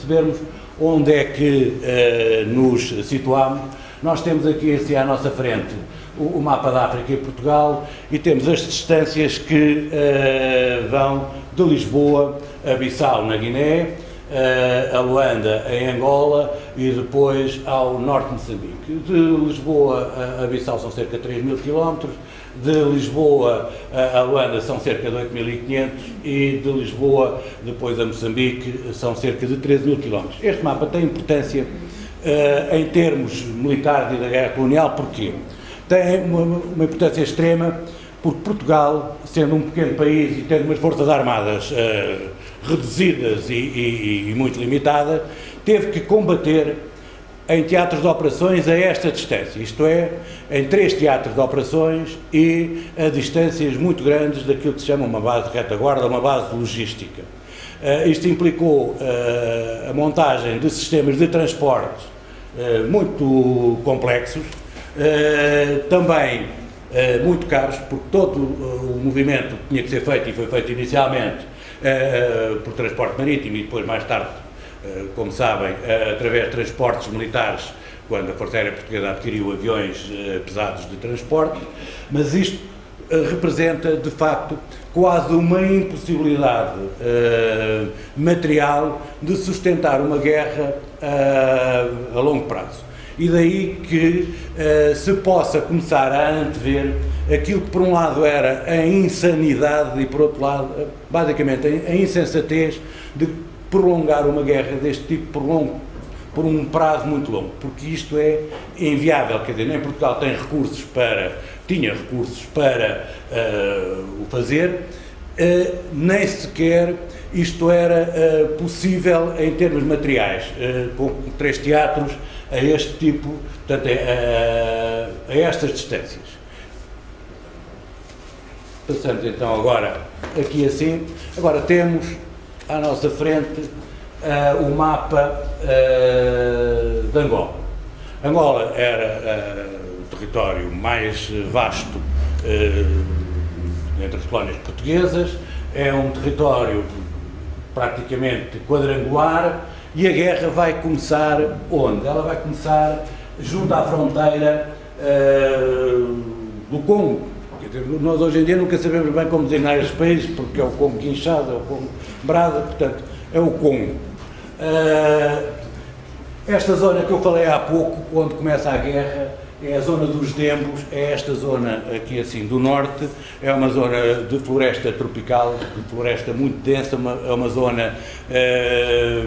Percebermos onde é que nos situamos. Nós temos aqui assim à nossa frente o mapa da África e Portugal e temos as distâncias que vão de Lisboa a Bissau, na Guiné, a Luanda, em Angola e depois ao norte de Moçambique. De Lisboa a Bissau são cerca de 3.000 km, de Lisboa a Luanda são cerca de 8.500 e de Lisboa depois a Moçambique são cerca de 13.000 km. Este mapa tem importância em termos militares e da guerra colonial, porquê? Tem uma importância extrema porque Portugal, sendo um pequeno país e tendo umas forças armadas reduzidas e muito limitadas, teve que combater em teatros de operações a esta distância, isto é, em 3 teatros de operações e a distâncias muito grandes daquilo que se chama uma base de retaguarda, uma base de logística. Isto implicou a montagem de sistemas de transportes muito complexos, também muito caros, porque todo o movimento tinha que ser feito e foi feito inicialmente por transporte marítimo e depois mais tarde, como sabem, através de transportes militares, quando a Força Aérea Portuguesa adquiriu aviões pesados de transporte, mas isto representa, de facto, quase uma impossibilidade material de sustentar uma guerra a longo prazo. E daí que se possa começar a antever aquilo que por um lado era a insanidade e por outro lado, basicamente, a insensatez de prolongar uma guerra deste tipo por um prazo muito longo, porque isto é inviável, quer dizer, nem Portugal tinha recursos para o fazer, nem sequer isto era possível em termos materiais, com 3 teatros a este tipo, portanto, a estas distâncias. Passamos então agora aqui assim, agora temos à nossa frente o mapa de Angola. Angola era o território mais vasto entre as colónias portuguesas, é um território praticamente quadrangular e a guerra vai começar onde? Ela vai começar junto à fronteira do Congo. Nós hoje em dia nunca sabemos bem como designar estes países, porque é o Congo Kinshasa, é o Congo Brasa, portanto, é o Congo. Esta zona que eu falei há pouco, onde começa a guerra, é a zona dos Dembos, é esta zona aqui assim do norte, é uma zona de floresta tropical, de floresta muito densa, é uma zona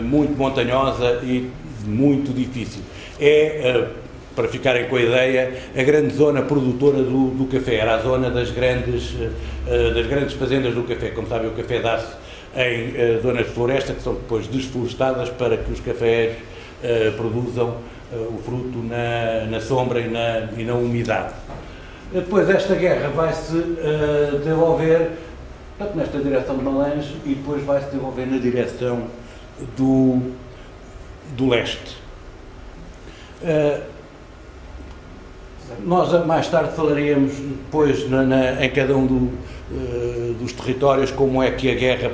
muito montanhosa e muito difícil. Para ficarem com a ideia, a grande zona produtora do café, era a zona das grandes fazendas do café. Como sabem, o café dá-se em zonas de floresta, que são depois desflorestadas para que os cafés produzam o fruto na sombra e na umidade. Depois esta guerra vai-se desenvolver, tanto nesta direção de Malange, e depois vai-se desenvolver na direção do leste. Nós mais tarde falaríamos depois em cada um dos territórios como é que a guerra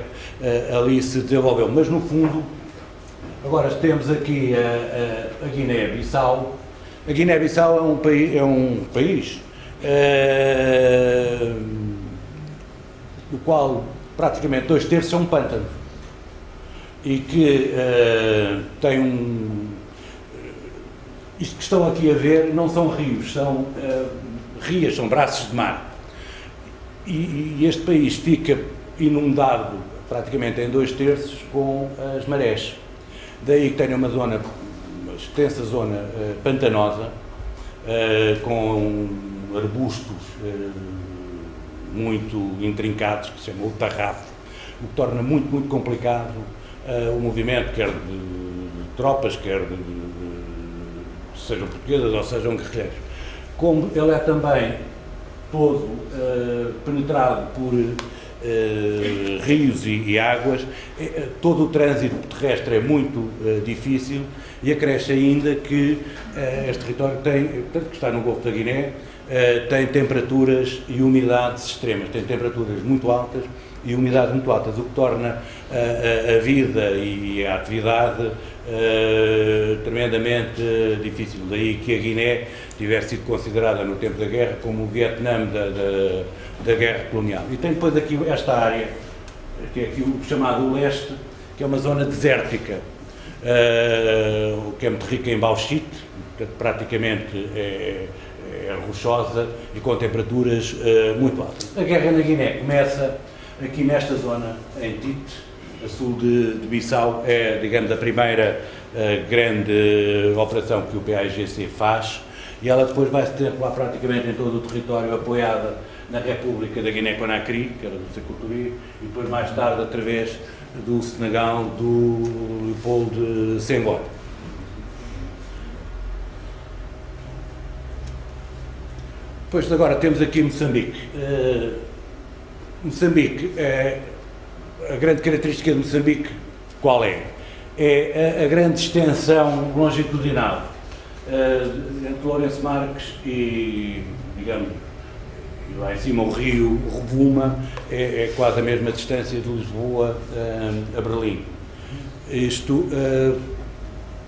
ali se desenvolveu, mas no fundo agora temos aqui a Guiné-Bissau. A Guiné-Bissau é um país do qual praticamente 2/3 são pântanos e que tem isto que estão aqui a ver não são rios, são rias, são braços de mar. E este país fica inundado praticamente em 2/3 com as marés. Daí que tenha uma extensa zona pantanosa, com arbustos muito intrincados, que se chama o tarrafo, o que torna muito, muito complicado o movimento, quer de tropas, quer sejam portuguesas ou sejam guerrilheiros. Como ele é também todo penetrado por rios e águas, todo o trânsito terrestre é muito difícil e acresce ainda que este território que está no Golfo da Guiné, tem temperaturas e umidades extremas, tem temperaturas muito altas e umidades muito altas, o que torna a vida e a atividade tremendamente difícil. Daí que a Guiné tivesse sido considerada no tempo da guerra como o Vietnã da guerra colonial. E tem depois aqui esta área, que é aqui o chamado leste, que é uma zona desértica, que é muito rica em bauxite, portanto, praticamente é rochosa e com temperaturas muito altas. A guerra na Guiné começa aqui nesta zona, em Tite, a sul de Bissau, é, digamos, a primeira grande operação que o PAIGC faz, e ela depois vai se desenrolar praticamente em todo o território, apoiada na República da Guiné-Conakry, que era do Século Touré, e depois mais tarde através do Senegal, do Leopoldo Senghor. Depois agora temos aqui Moçambique. Moçambique, a grande característica de Moçambique, qual é? É a grande extensão longitudinal entre Lourenço Marques e, digamos, lá em cima o rio Rovuma, é quase a mesma distância de Lisboa a Berlim. Isto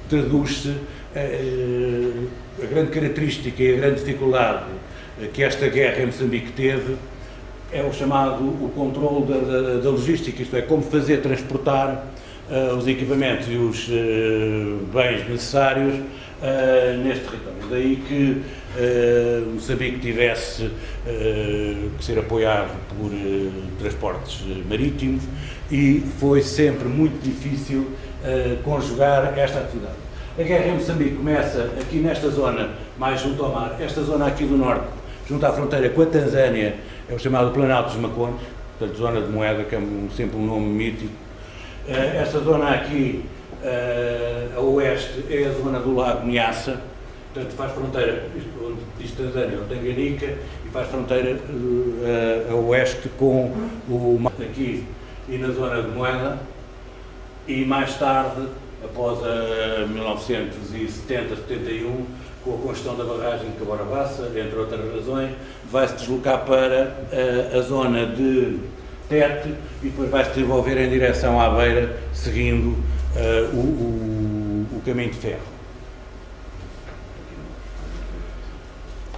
traduz-se, a grande característica e a grande dificuldade que esta guerra em Moçambique teve é o chamado o controle da logística, isto é, como fazer transportar os equipamentos e os bens necessários neste território. Daí que Moçambique tivesse que ser apoiado por transportes marítimos e foi sempre muito difícil conjugar esta atividade. A guerra em Moçambique começa aqui nesta zona, mais junto ao mar, esta zona aqui do norte, junto à fronteira com a Tanzânia, é o chamado Planalto dos Macondes, portanto, zona de Moeda, que é sempre um nome mítico. Esta zona aqui, a oeste, é a zona do Lago Niassa, portanto, faz fronteira, onde diz Tanzânia, o Tanganica, e faz fronteira a oeste com o mar aqui e na zona de Moeda, e mais tarde, após 1970-71, com a construção da barragem de Caborabassa, entre outras razões, vai-se deslocar para a zona de Tete e depois vai-se desenvolver em direção à Beira, seguindo o caminho de ferro.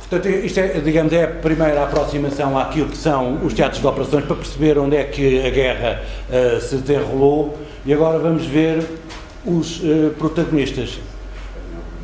Portanto, isto é, digamos, é a primeira aproximação àquilo que são os teatros de operações, para perceber onde é que a guerra se desenrolou, e agora vamos ver os protagonistas.